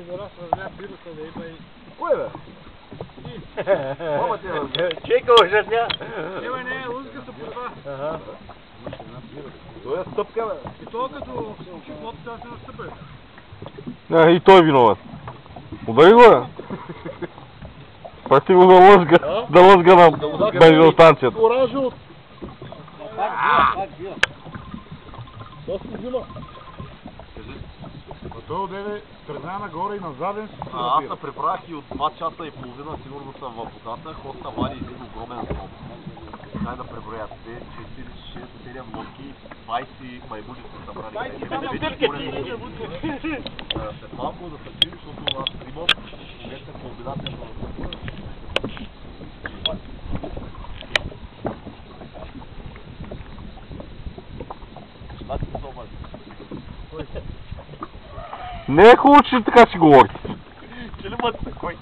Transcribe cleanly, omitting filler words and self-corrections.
пидорас разля бирата да има и... Кой бе? Баба ти е. Чека ожетня. Ева не, лъзга са по това. Ага. Той е стъпка бе. И това като се случи фото, аз се настъпя. И той е виноват. Удари го бе. Пасти го да лъзга на бензиностанцията. Оранжи от... Пак бил. Доста взима. А той отиде тръгна нагоре и на заден си Аз се преправях и от 2 часа и половина сигурно съм в водата. Хоста вади един огромен сноп. Дай да преброят. 2, 4, 6, 7 лодки, 20 маймуни са събрали. След малко да се чуем, защото аз тримам. Днес е комбинация на... Не е хубаво, че така си говорите. Че ли мътите, кой?